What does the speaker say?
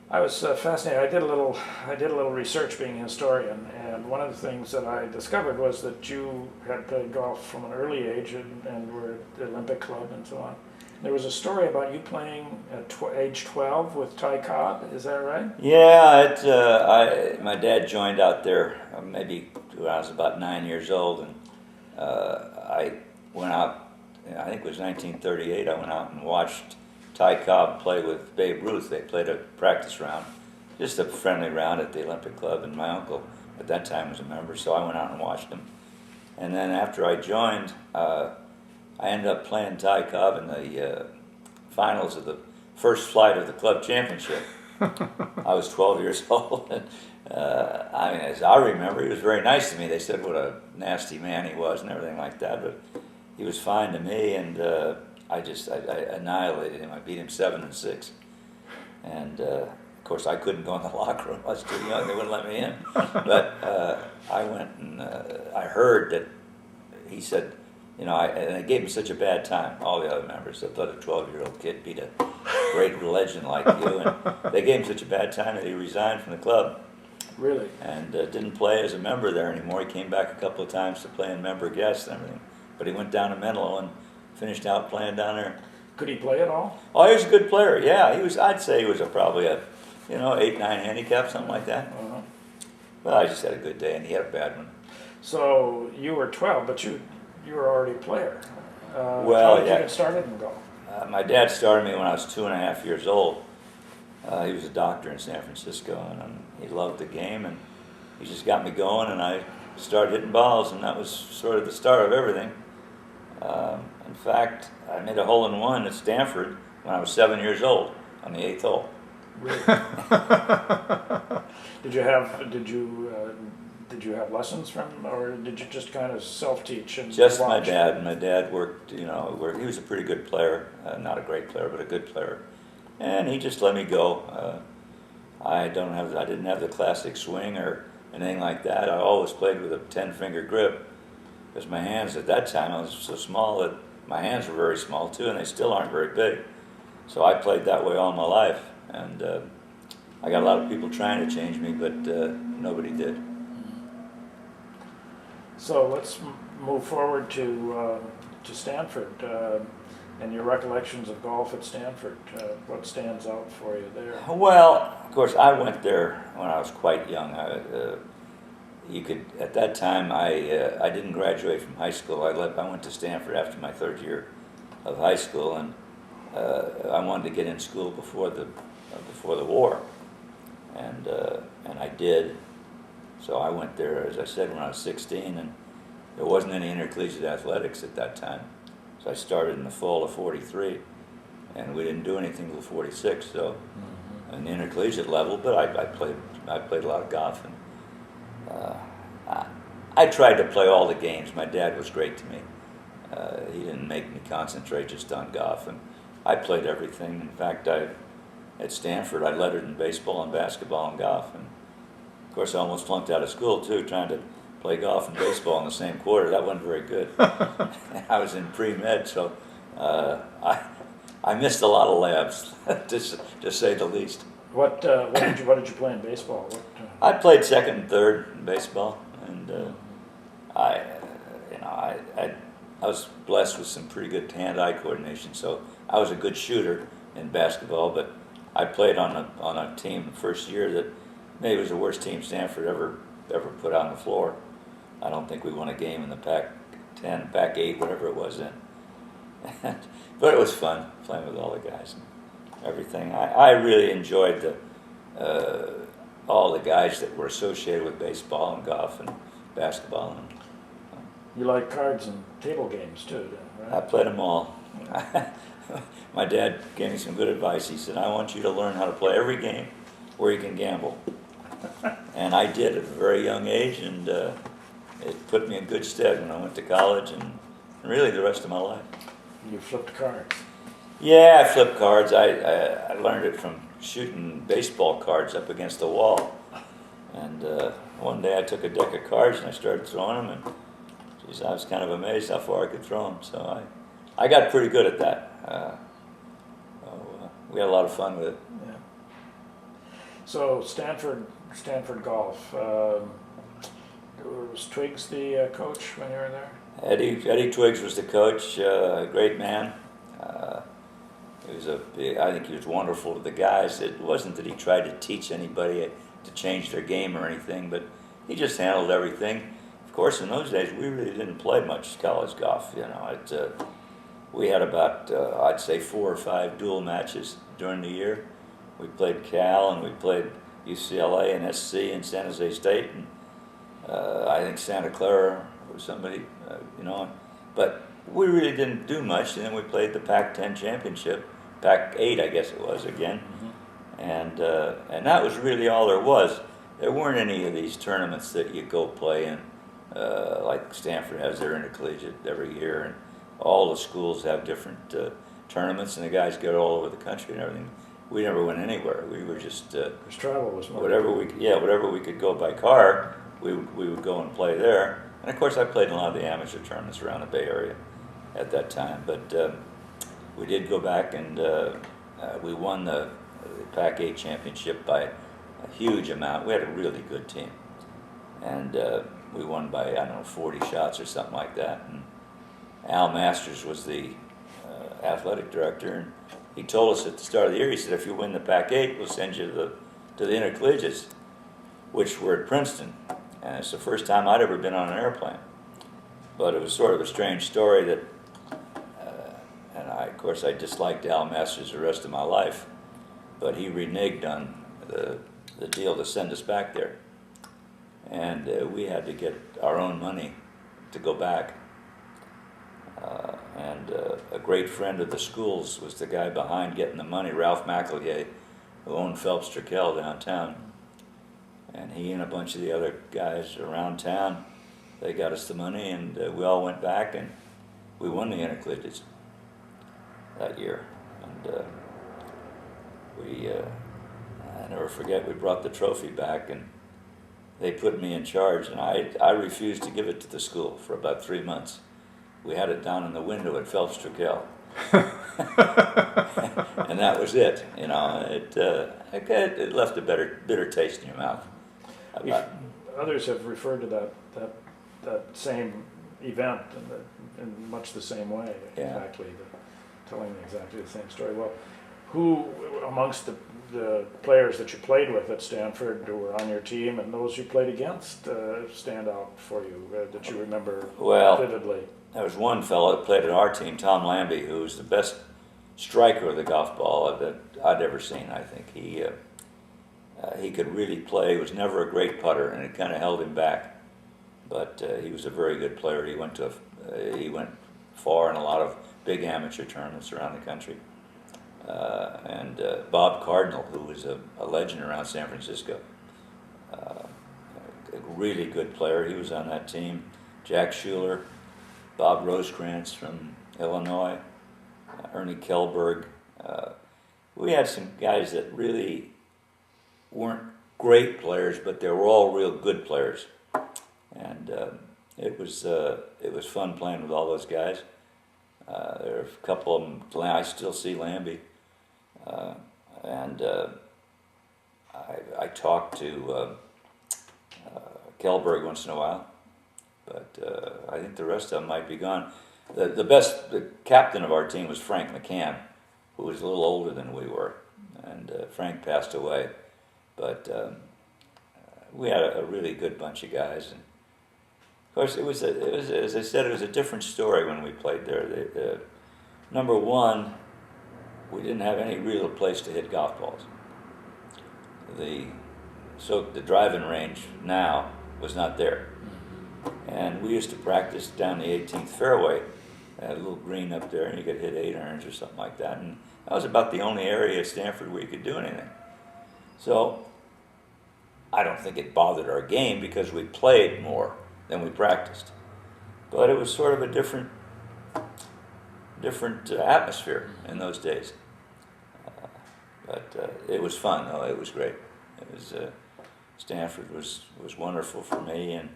I was fascinated. I did a little research being a historian, and one of the things that I discovered was that you had played golf from an early age and were at the Olympic Club and so on. There was a story about you playing at age 12 with Ty Cobb. Is that right? Yeah, my dad joined out there maybe when I was about 9 years old, and I went out. I think it was 1938. I went out and watched Ty Cobb play with Babe Ruth. They played a practice round, just a friendly round at the Olympic Club, and my uncle at that time was a member, so I went out and watched him. And then after I joined, I ended up playing Ty Cobb in the finals of the first flight of the club championship. I was 12 years old. And, I mean, as I remember, he was very nice to me. They said what a nasty man he was and everything like that, but he was fine to me, and I annihilated him. I beat him 7-6, and of course I couldn't go in the locker room. I was too young; they wouldn't let me in. But I went and I heard that he said, you know, and it gave me such a bad time. All the other members, I thought a 12-year-old kid beat a great legend like you, and they gave him such a bad time that he resigned from the club. Really? And didn't play as a member there anymore. He came back a couple of times to play in member guests and everything, but he went down to Menlo and finished out playing down there. Could he play at all? Oh, he was a good player. Yeah, he was. I'd say he was probably a, 8-9 handicap, something like that. Uh-huh. Well, I just had a good day, and he had a bad one. So you were 12, but you were already a player. Well, how did yeah. you get started in golf? My dad started me when I was 2.5 years old. He was a doctor in San Francisco, and he loved the game, and he just got me going, and I started hitting balls, and that was sort of the start of everything. In fact, I made a hole-in-one at Stanford when I was 7 years old on the 8th hole. Really? Did you have lessons from, or did you just kind of self-teach and Just watch? my dad. My dad worked, he was a pretty good player, not a great player, but a good player. And he just let me go. I didn't have the classic swing or anything like that. I always played with a 10-finger grip, because my hands at that time, I was so small that my hands were very small too, and they still aren't very big. So I played that way all my life, and I got a lot of people trying to change me, but nobody did. So let's move forward to Stanford and your recollections of golf at Stanford. What stands out for you there? Well, of course, I went there when I was quite young. At that time, I didn't graduate from high school. I went to Stanford after my third year of high school, and I wanted to get in school before the war, and I did. So I went there, as I said, when I was 16, and there wasn't any intercollegiate athletics at that time. So I started in the fall of '43, and we didn't do anything until '46. So, on the intercollegiate level, but I played a lot of golf, and I tried to play all the games. My dad was great to me. He didn't make me concentrate just on golf, and I played everything. In fact, at Stanford, I lettered in baseball and basketball and golf, and of course, I almost flunked out of school too, trying to play golf and baseball in the same quarter. That wasn't very good. I was in pre-med, so I missed a lot of labs, to say the least. What did you play in baseball? I played second and third in baseball, and I was blessed with some pretty good hand-eye coordination, so I was a good shooter in basketball. But I played on a team the first year that maybe was the worst team Stanford ever put on the floor. I don't think we won a game in the Pac-10, Pac-8, whatever it was then. But it was fun playing with all the guys and everything. I really enjoyed all the guys that were associated with baseball and golf and basketball. You like cards and table games too, right? I played them all. My dad gave me some good advice. He said, "I want you to learn how to play every game where you can gamble." And I did at a very young age, and it put me in good stead when I went to college and really the rest of my life. You flipped cards. Yeah, I flipped cards. I learned it from shooting baseball cards up against the wall. And one day I took a deck of cards and I started throwing them, and geez, I was kind of amazed how far I could throw them. So I got pretty good at that. We had a lot of fun with it. Yeah. So Stanford golf. Was Twiggs the coach when you were there? Eddie Twiggs was the coach, a great man. I think he was wonderful to the guys. It wasn't that he tried to teach anybody to change their game or anything, but he just handled everything. Of course, in those days, we really didn't play much college golf. We had about, I'd say, 4 or 5 dual matches during the year. We played Cal and we played UCLA and SC and San Jose State and I think Santa Clara or somebody, But we really didn't do much. And then we played the Pac-10 championship, Pac-8, I guess it was again, and that was really all there was. There weren't any of these tournaments that you go play in, like Stanford has their intercollegiate every year, and all the schools have different tournaments, and the guys go all over the country and everything. We never went anywhere. We were just travel was more whatever we could go by car. We would go and play there. And of course, I played in a lot of the amateur tournaments around the Bay Area at that time. But we did go back and we won the Pac-8 championship by a huge amount. We had a really good team, and we won by, I don't know, 40 shots or something like that. And Al Masters was the athletic director, and he told us at the start of the year, he said, if you win the Pac-8, we'll send you to the intercollegiates, which were at Princeton. And it's the first time I'd ever been on an airplane. But it was sort of a strange story that, of course, I disliked Al Masters the rest of my life, but he reneged on the deal to send us back there. And we had to get our own money to go back. A great friend of the schools was the guy behind getting the money, Ralph McElhiey, who owned Phelps Trickell downtown. And he and a bunch of the other guys around town, they got us the money, and we all went back, and we won the intercollegiates that year. And I never forget, we brought the trophy back, and they put me in charge, and I refused to give it to the school for about 3 months. We had it down in the window at Phelps Trickell. And that was it. It left a bitter taste in your mouth. Others have referred to that same event in much the same way. Yeah. Exactly, telling exactly the same story. Well, who amongst the players that you played with at Stanford who were on your team and those you played against stand out for you that you remember vividly? There was one fellow that played at our team, Tom Lambie, who was the best striker of the golf ball that I'd ever seen. I think he could really play. He was never a great putter, and it kind of held him back. But he was a very good player. He went far in a lot of big amateur tournaments around the country. And Bob Cardinal, who was a legend around San Francisco, a really good player. He was on that team. Jack Schuler, Bob Rosecrans from Illinois, Ernie Kellberg. We had some guys that really weren't great players, but they were all real good players. And it was fun playing with all those guys. There are a couple of them, I still see Lambie. I talk to Kellberg once in a while, but I think the rest of them might be gone. The captain of our team was Frank McCann, who was a little older than we were, and Frank passed away. But we had a really good bunch of guys. And of course, it was as I said, it was a different story when we played there. Number one, we didn't have any real place to hit golf balls. The driving range now was not there. And we used to practice down the 18th fairway. Had a little green up there, and you could hit 8 irons or something like that. And that was about the only area at Stanford where you could do anything. So I don't think it bothered our game because we played more than we practiced. But it was sort of a different atmosphere in those days. But it was fun, though. It was great. Stanford was wonderful for me, and